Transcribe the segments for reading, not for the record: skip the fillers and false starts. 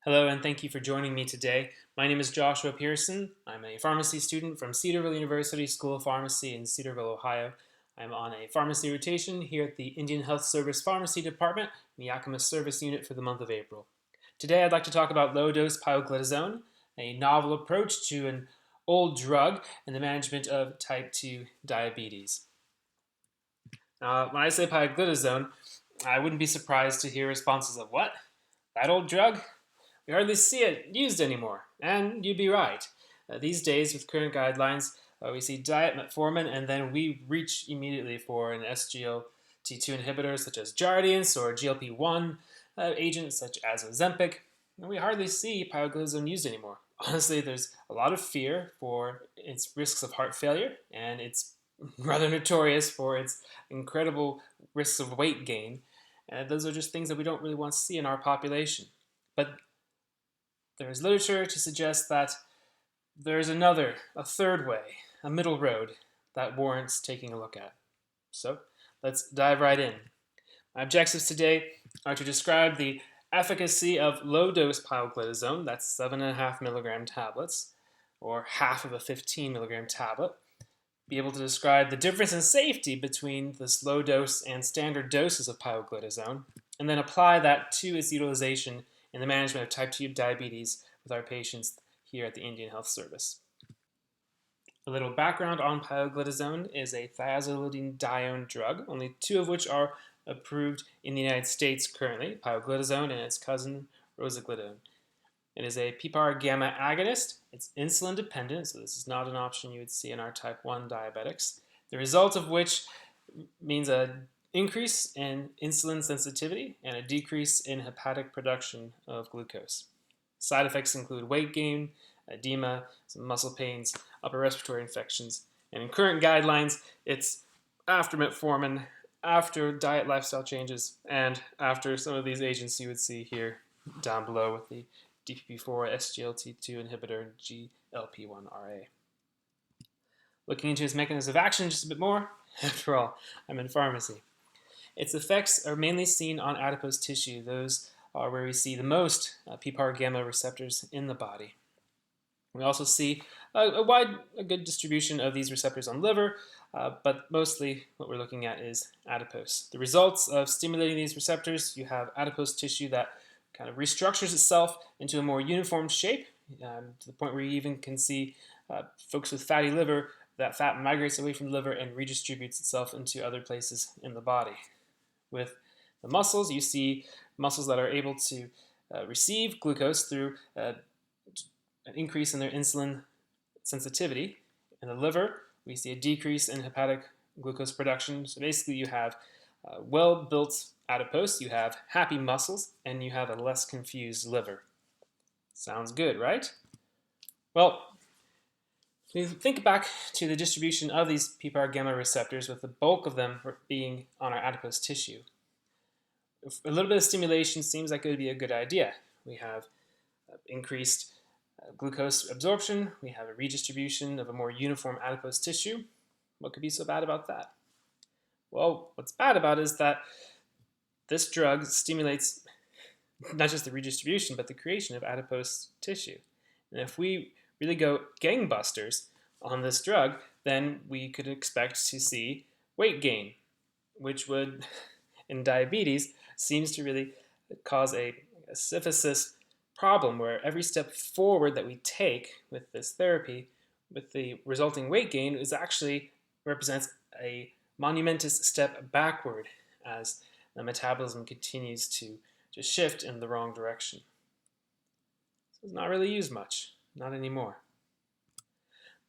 Hello and thank you for joining me today. My name is Joshua Pearson. I'm a pharmacy student from Cedarville University School of Pharmacy in Cedarville, Ohio. I'm on a pharmacy rotation here at the Indian Health Service Pharmacy Department, the Yakama Service Unit for the month of April. Today I'd like to talk about low-dose pioglitazone, a novel approach to an old drug in the management of type 2 diabetes. When I say pioglitazone, I wouldn't be surprised to hear responses of, "What? That old drug? We hardly see it used anymore." And you'd be right. These days, with current guidelines, we see diet metformin, and then we reach immediately for an SGLT2 inhibitor such as Jardiance or GLP-1 agents such as Ozempic, and we hardly see pioglitazone used anymore. Honestly, there's a lot of fear for its risks of heart failure, and it's rather notorious for its incredible risks of weight gain. And those are just things that we don't really want to see in our population. But there is literature to suggest that there is a third way, a middle road that warrants taking a look at. So let's dive right in. My objectives today are to describe the efficacy of low-dose pioglitazone, that's 7.5 milligram tablets, or half of a 15 milligram tablet, be able to describe the difference in safety between this low dose and standard doses of pioglitazone, and then apply that to its utilization in the management of type 2 diabetes with our patients here at the Indian Health Service. A little background on pioglitazone is a thiazolidinedione drug, only two of which are approved in the United States currently, pioglitazone and its cousin rosiglitazone. It is a PPAR gamma agonist. It's insulin dependent, so this is not an option you would see in our type 1 diabetics, the result of which means an increase in insulin sensitivity and a decrease in hepatic production of glucose. Side effects include weight gain, edema, some muscle pains, upper respiratory infections, and in current guidelines, it's after metformin, after diet lifestyle changes, and after some of these agents you would see here down below with the DPP-4, SGLT2 inhibitor, and GLP-1RA. Looking into its mechanism of action just a bit more, after all, I'm in pharmacy. Its effects are mainly seen on adipose tissue. Those are where we see the most PPAR gamma receptors in the body. We also see a good distribution of these receptors on liver, but mostly what we're looking at is adipose. The results of stimulating these receptors, you have adipose tissue that kind of restructures itself into a more uniform shape, to the point where you even can see folks with fatty liver, that fat migrates away from the liver and redistributes itself into other places in the body. With the muscles, you see muscles that are able to receive glucose through an increase in their insulin sensitivity. In the liver, we see a decrease in hepatic glucose production. So basically you have well-built adipose, you have happy muscles, and you have a less confused liver. Sounds good, right? Well, if you think back to the distribution of these PPAR gamma receptors, with the bulk of them being on our adipose tissue, a little bit of stimulation seems like it would be a good idea. We have increased glucose absorption, we have a redistribution of a more uniform adipose tissue. What could be so bad about that? Well, what's bad about it is that this drug stimulates not just the redistribution, but the creation of adipose tissue. And if we really go gangbusters on this drug, then we could expect to see weight gain, which would, in diabetes, seems to really cause a syphilis problem where every step forward that we take with this therapy, with the resulting weight gain, is actually represents a monumentous step backward as the metabolism continues to shift in the wrong direction. So it's not really used much, not anymore.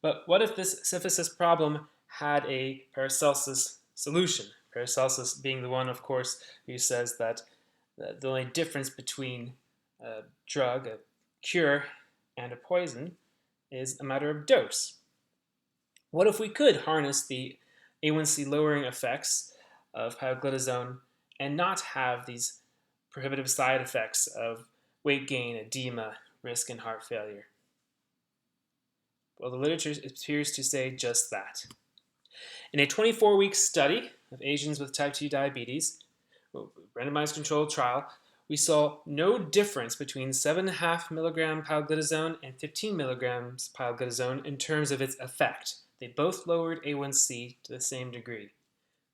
But what if this syphilis problem had a Paracelsus solution? Paracelsus being the one, of course, who says that the only difference between a drug, a cure, and a poison is a matter of dose. What if we could harness the A1C lowering effects of pioglitazone and not have these prohibitive side effects of weight gain, edema, risk, and heart failure? Well, the literature appears to say just that. In a 24-week study of Asians with type 2 diabetes, randomized controlled trial, we saw no difference between 7.5 milligram pioglitazone and 15 milligrams pioglitazone in terms of its effect. They both lowered A1C to the same degree.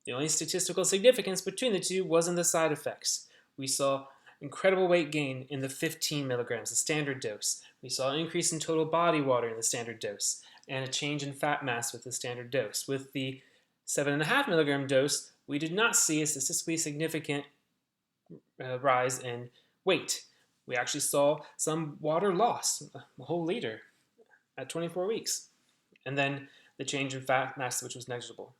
The only statistical significance between the two was in the side effects. We saw incredible weight gain in the 15 milligrams, the standard dose. We saw an increase in total body water in the standard dose, and a change in fat mass with the standard dose. With the 7.5 milligram dose, we did not see a statistically significant rise in weight. We actually saw some water loss, a whole liter, at 24 weeks. And then the change in fat mass, which was negligible.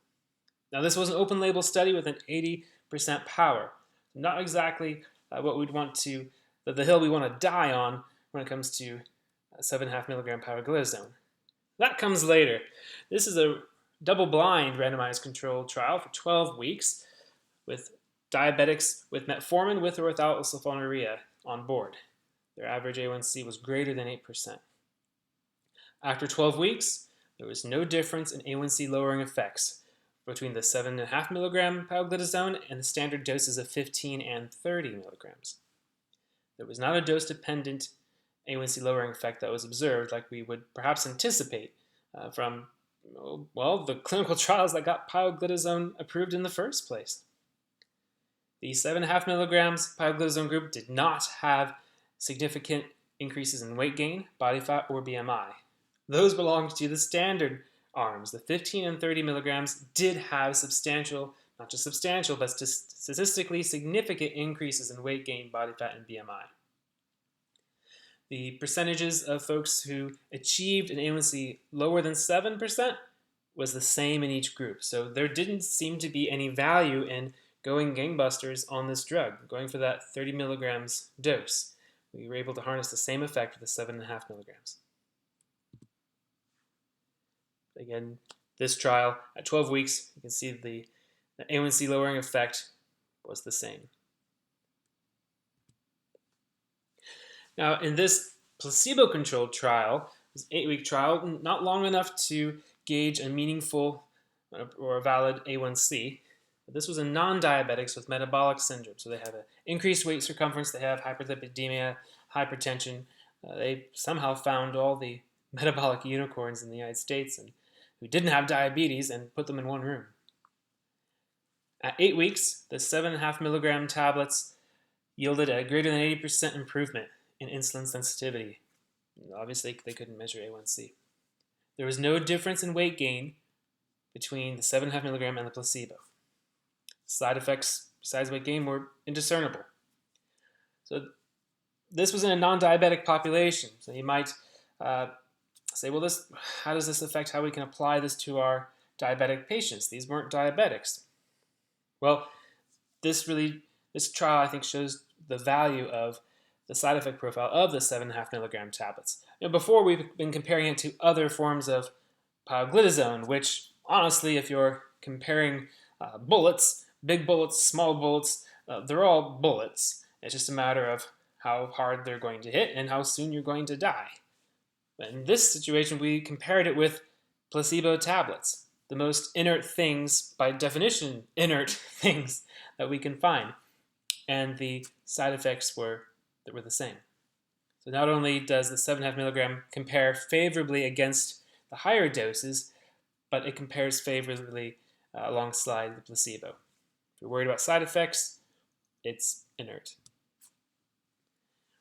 Now, this was an open label study with an 80% power. Not exactly what we'd want to, the hill we want to die on when it comes to 7.5 milligram pioglitazone. That comes later. This is a double-blind randomized controlled trial for 12 weeks with diabetics with metformin with or without sulfonylurea on board. Their average A1C was greater than 8%. After 12 weeks, there was no difference in A1C lowering effects between the 7.5 milligram pioglitazone and the standard doses of 15 and 30 milligrams. There was not a dose-dependent A1C lowering effect that was observed like we would perhaps anticipate from, well, the clinical trials that got pioglitazone approved in the first place. The 7.5 milligrams pioglitazone group did not have significant increases in weight gain, body fat, or BMI. Those belonged to the standard arms. The 15 and 30 milligrams did have substantial, not just substantial, but statistically significant increases in weight gain, body fat, and BMI. The percentages of folks who achieved an A1C lower than 7% was the same in each group. So there didn't seem to be any value in going gangbusters on this drug, going for that 30 milligrams dose. We were able to harness the same effect with the 7.5 milligrams. Again, this trial, at 12 weeks, you can see the A1C lowering effect was the same. Now, in this placebo-controlled trial, this 8-week trial, not long enough to gauge a meaningful or a valid A1C. This was in non-diabetics with metabolic syndrome. So they have an increased weight circumference, they have hyperlipidemia, hypertension. They somehow found all the metabolic unicorns in the United States and who didn't have diabetes and put them in one room. At 8 weeks, the 7.5 milligram tablets yielded a greater than 80% improvement in insulin sensitivity. Obviously, they couldn't measure A1C. There was no difference in weight gain between the 7.5 milligram and the placebo. Side effects besides weight gain were indiscernible. So this was in a non-diabetic population. So you might say, well, how does this affect how we can apply this to our diabetic patients? These weren't diabetics. Well, this trial, I think, shows the value of the side effect profile of the 7.5 milligram tablets. Before, we've been comparing it to other forms of pioglitazone, which, honestly, if you're comparing bullets, big bullets, small bullets, they're all bullets. It's just a matter of how hard they're going to hit and how soon you're going to die. But in this situation, we compared it with placebo tablets, the most inert things, by definition, inert things that we can find. And the side effects were the same. So not only does the 7.5 milligram compare favorably against the higher doses, but it compares favorably alongside the placebo. If you're worried about side effects, it's inert.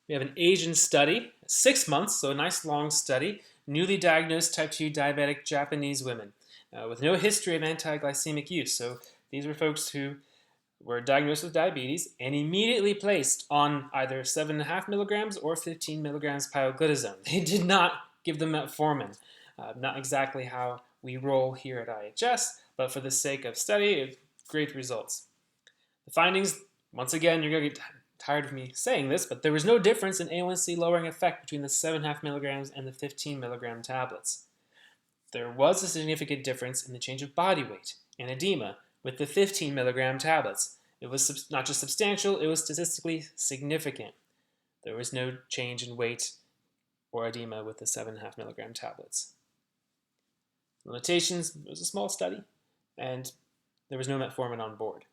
We have an Asian study, 6 months, so a nice long study, newly diagnosed type 2 diabetic Japanese women with no history of anti-glycemic use. So these were folks who were diagnosed with diabetes and immediately placed on either 7.5 milligrams or 15 milligrams pioglitazone. They did not give them metformin. Not exactly how we roll here at IHS, but for the sake of study, great results. The findings, once again, you're going to get tired of me saying this, but there was no difference in A1C lowering effect between the 7.5 milligrams and the 15 milligram tablets. There was a significant difference in the change of body weight and edema with the 15 milligram tablets. It was not just substantial, it was statistically significant. There was no change in weight or edema with the 7.5 milligram tablets. Limitations, it was a small study, and there was no metformin on board.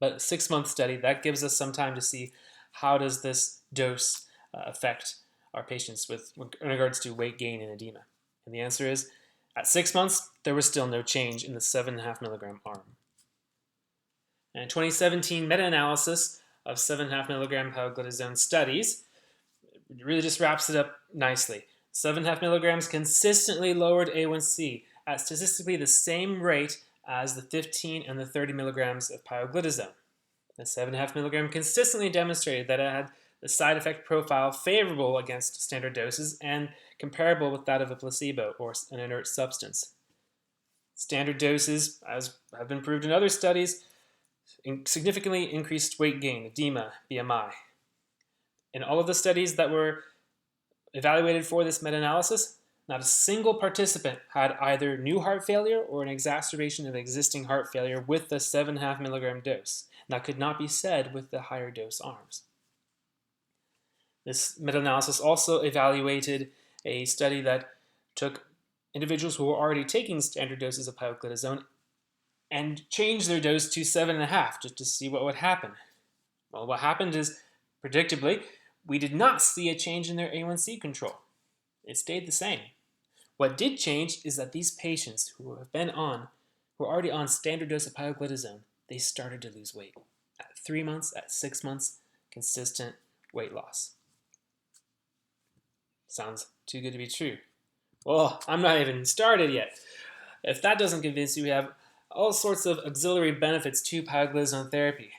But a 6-month study, that gives us some time to see how does this dose affect our patients in regards to weight gain and edema. And the answer is, at 6 months, there was still no change in the 7.5 milligram arm. And a 2017 meta-analysis of 7.5 milligram pioglitazone studies really just wraps it up nicely. 7.5 milligrams consistently lowered A1C at statistically the same rate as the 15 and the 30 milligrams of pioglitazone. The 7.5 milligram consistently demonstrated that it had the side effect profile favorable against standard doses and comparable with that of a placebo or an inert substance. Standard doses, as have been proved in other studies, significantly increased weight gain, edema, BMI. In all of the studies that were evaluated for this meta-analysis, not a single participant had either new heart failure or an exacerbation of existing heart failure with the 7.5 milligram dose. And that could not be said with the higher dose arms. This meta-analysis also evaluated a study that took individuals who were already taking standard doses of pioglitazone and changed their dose to 7.5 just to see what would happen. Well, what happened is, predictably, we did not see a change in their A1C control. It stayed the same. What did change is that these patients who were already on standard dose of pioglitazone, they started to lose weight. At 3 months, at 6 months, consistent weight loss. Sounds too good to be true. Well, I'm not even started yet. If that doesn't convince you, we have all sorts of auxiliary benefits to pioglitazone therapy.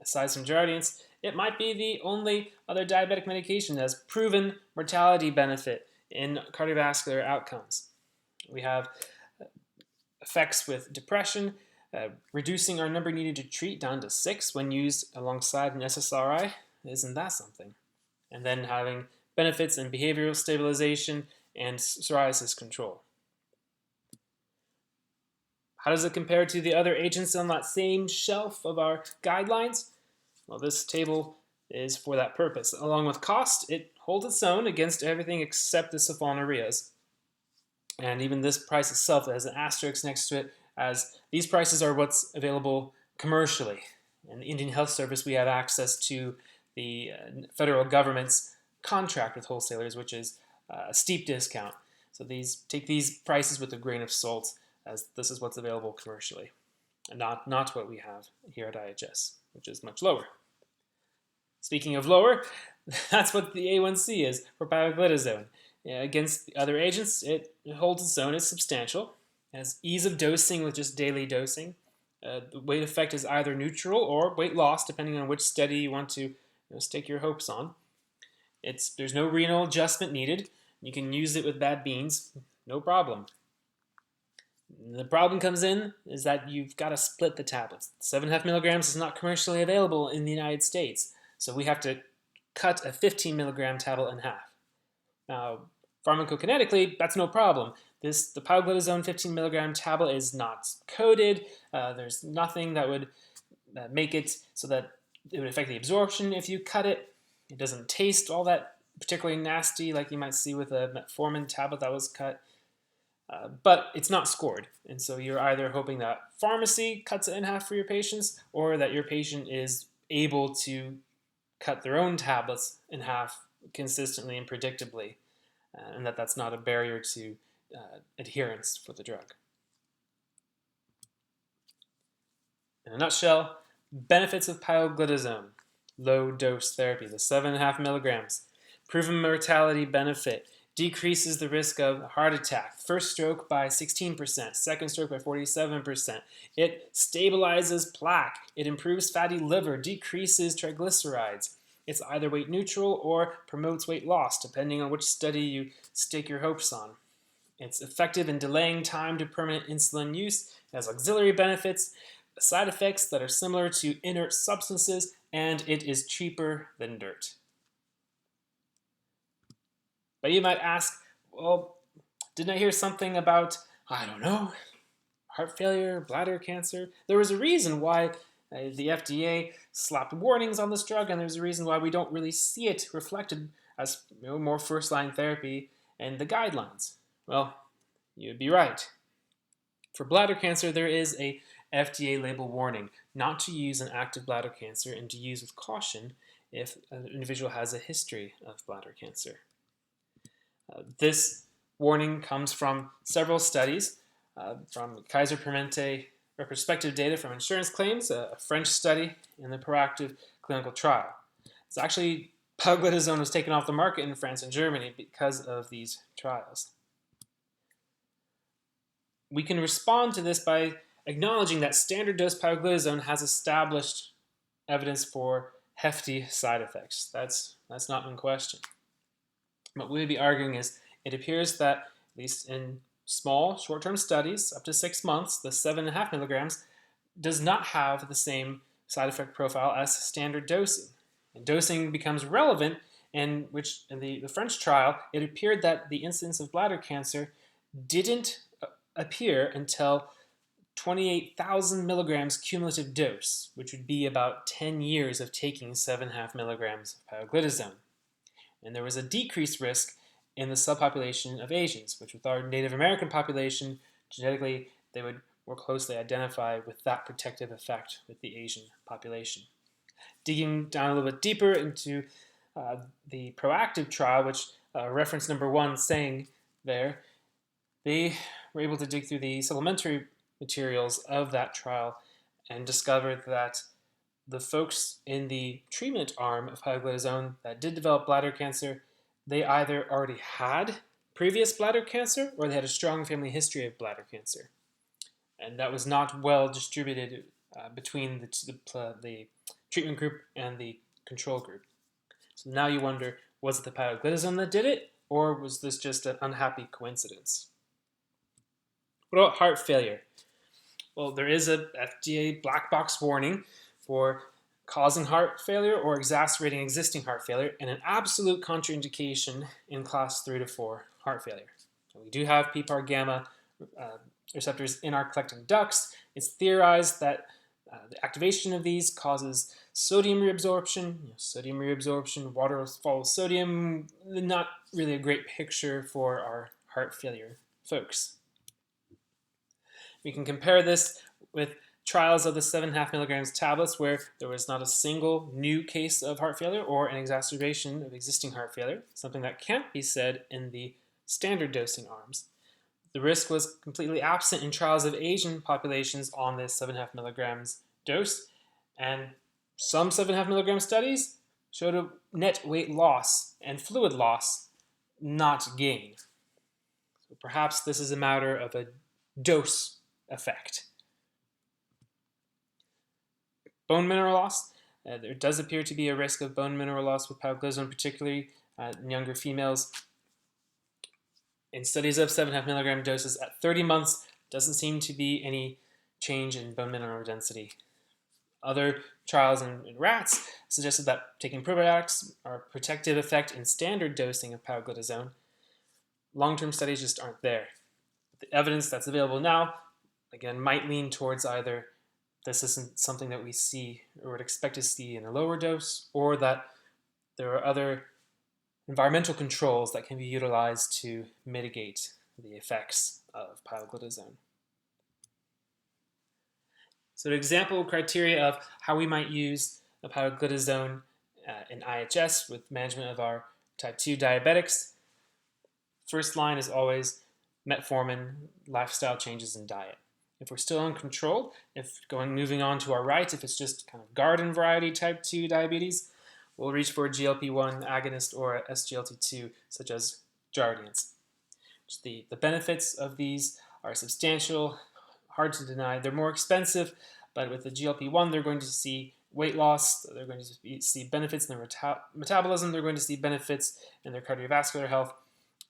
Aside from Jardiance, it might be the only other diabetic medication that has proven mortality benefit in cardiovascular outcomes. We have effects with depression, reducing our number needed to treat down to 6 when used alongside an SSRI. Isn't that something? And then having benefits in behavioral stabilization and psoriasis control. How does it compare to the other agents on that same shelf of our guidelines? Well, this table is for that purpose. Along with cost, it holds its own against everything except the sulfonylureas. And even this price itself has an asterisk next to it, as these prices are what's available commercially. In the Indian Health Service, we have access to the federal government's contract with wholesalers, which is a steep discount. So take these prices with a grain of salt, as this is what's available commercially, and not what we have here at IHS, which is much lower. Speaking of lower, that's what the A1C is for pioglitazone. Against the other agents, it holds its own. It's substantial. It has ease of dosing with just daily dosing. The weight effect is either neutral or weight loss, depending on which study you want to stake your hopes on. There's no renal adjustment needed. You can use it with bad beans, no problem. The problem comes in is that you've got to split the tablets. 7.5 milligrams is not commercially available in the United States, so we have to cut a 15 milligram tablet in half. Now, pharmacokinetically, that's no problem. The pioglitazone 15 milligram tablet is not coated. There's nothing that would make it so that it would affect the absorption if you cut it. It doesn't taste all that particularly nasty like you might see with a metformin tablet that was cut. But it's not scored, and so you're either hoping that pharmacy cuts it in half for your patients, or that your patient is able to cut their own tablets in half consistently and predictably, and that's not a barrier to adherence for the drug. In a nutshell, benefits of pioglitazone, low dose therapy, the 7.5 milligrams, proven mortality benefit, decreases the risk of heart attack, first stroke by 16%, second stroke by 47%. It stabilizes plaque. It improves fatty liver, decreases triglycerides. It's either weight neutral or promotes weight loss, depending on which study you stake your hopes on. It's effective in delaying time to permanent insulin use. It has auxiliary benefits, side effects that are similar to inert substances, and it is cheaper than dirt. But you might ask, well, didn't I hear something about, I don't know, heart failure, bladder cancer? There was a reason why the FDA slapped warnings on this drug, and there's a reason why we don't really see it reflected as more first-line therapy in the guidelines. Well, you'd be right. For bladder cancer, there is a FDA label warning not to use in active bladder cancer and to use with caution if an individual has a history of bladder cancer. This warning comes from several studies, from Kaiser Permanente retrospective data from insurance claims, a French study, and the proactive clinical trial. It's actually pioglitazone was taken off the market in France and Germany because of these trials. We can respond to this by acknowledging that standard dose pioglitazone has established evidence for hefty side effects. That's not in question. What we would be arguing is it appears that, at least in small short-term studies, up to 6 months, the 7.5 milligrams does not have the same side effect profile as standard dosing. And dosing becomes relevant, in which in the French trial, it appeared that the incidence of bladder cancer didn't appear until 28,000 milligrams cumulative dose, which would be about 10 years of taking 7.5 milligrams of pioglitazone. And there was a decreased risk in the subpopulation of Asians, which with our Native American population, genetically, they would more closely identify with that protective effect with the Asian population. Digging down a little bit deeper into the proactive trial, which reference number 1 saying there, they were able to dig through the supplementary materials of that trial and discovered that the folks in the treatment arm of pioglitazone that did develop bladder cancer, they either already had previous bladder cancer or they had a strong family history of bladder cancer. And that was not well distributed between the treatment group and the control group. So now you wonder, was it the pioglitazone that did it, or was this just an unhappy coincidence? What about heart failure? Well, there is a FDA black box warning for causing heart failure or exacerbating existing heart failure, and an absolute contraindication in class 3 to 4 heart failure. So we do have PPAR gamma receptors in our collecting ducts. It's theorized that the activation of these causes sodium reabsorption. Sodium reabsorption, water follows sodium, not really a great picture for our heart failure folks. We can compare this with trials of the 7.5 milligrams tablets where there was not a single new case of heart failure or an exacerbation of existing heart failure, something that can't be said in the standard dosing arms. The risk was completely absent in trials of Asian populations on this 7.5 milligrams dose, and some 7.5 milligram studies showed a net weight loss and fluid loss, not gain. So perhaps this is a matter of a dose effect. Bone mineral loss. There does appear to be a risk of bone mineral loss with pioglitazone, particularly in younger females. In studies of 7.5 milligram doses at 30 months, doesn't seem to be any change in bone mineral density. Other trials in rats suggested that taking probiotics are a protective effect in standard dosing of pioglitazone. Long-term studies just aren't there. The evidence that's available now, again, might lean towards either this isn't something that we see or would expect to see in a lower dose, or that there are other environmental controls that can be utilized to mitigate the effects of pioglitazone. So an example criteria of how we might use a pioglitazone in IHS with management of our type 2 diabetics. First line is always metformin, lifestyle changes in diet. If we're still uncontrolled, moving on to our right, if it's just kind of garden variety type 2 diabetes, we'll reach for a GLP-1 agonist or a SGLT2, such as Jardiance. The benefits of these are substantial, hard to deny. They're more expensive, but with the GLP-1, they're going to see weight loss, they're going to see benefits in their metabolism, they're going to see benefits in their cardiovascular health.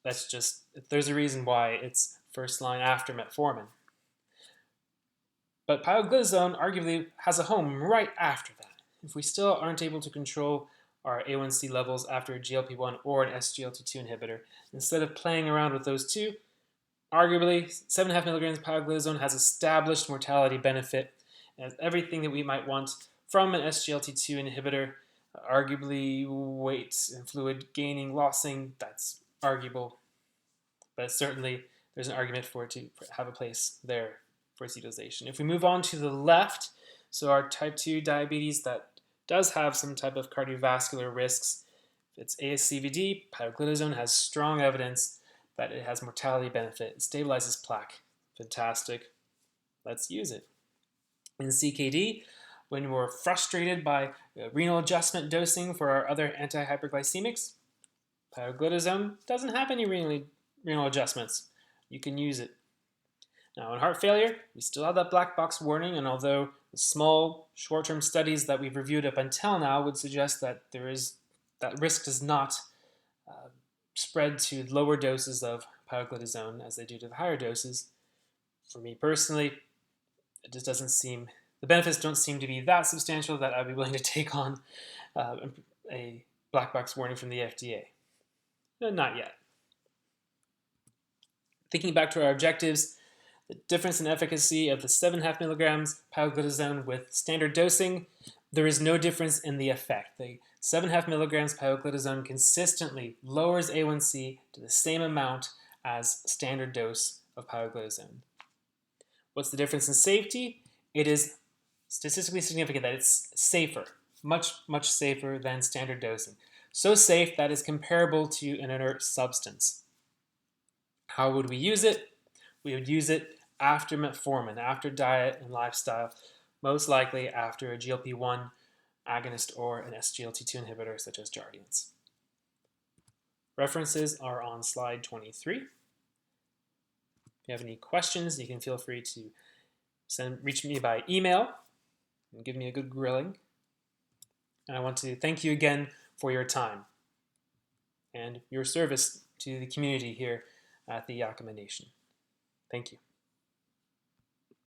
There's a reason why it's first line after metformin. But pioglitazone arguably has a home right after that. If we still aren't able to control our A1C levels after a GLP-1 or an SGLT2 inhibitor, instead of playing around with those two, arguably 7.5 milligrams of pioglitazone has established mortality benefit and everything that we might want from an SGLT2 inhibitor. Arguably weight and fluid gaining, lossing, that's arguable, but certainly there's an argument for it to have a place there for its utilization. If we move on to the left, so our type 2 diabetes that does have some type of cardiovascular risks, if it's ASCVD, pioglitazone has strong evidence that it has mortality benefit. It stabilizes plaque. Fantastic. Let's use it. In CKD, when we're frustrated by renal adjustment dosing for our other antihyperglycemics, pioglitazone doesn't have any renal adjustments. You can use it. Now, in heart failure, we still have that black box warning, and although the small short-term studies that we've reviewed up until now would suggest that that risk does not spread to lower doses of pioglitazone as they do to the higher doses, for me personally, it just doesn't seem, the benefits don't seem to be that substantial that I'd be willing to take on a black box warning from the FDA. No, not yet. Thinking back to our objectives, the difference in efficacy of the 7.5 milligrams pioglitazone with standard dosing, there is no difference in the effect. The 7.5 milligrams pioglitazone consistently lowers A1C to the same amount as standard dose of pioglitazone. What's the difference in safety? It is statistically significant that it's safer, much, much safer than standard dosing. So safe that it's comparable to an inert substance. How would we use it? We would use it after metformin, after diet and lifestyle, most likely after a GLP-1 agonist or an SGLT2 inhibitor such as Jardiance. References are on slide 23. If you have any questions, you can feel free to reach me by email and give me a good grilling. And I want to thank you again for your time and your service to the community here at the Yakama Nation. Thank you.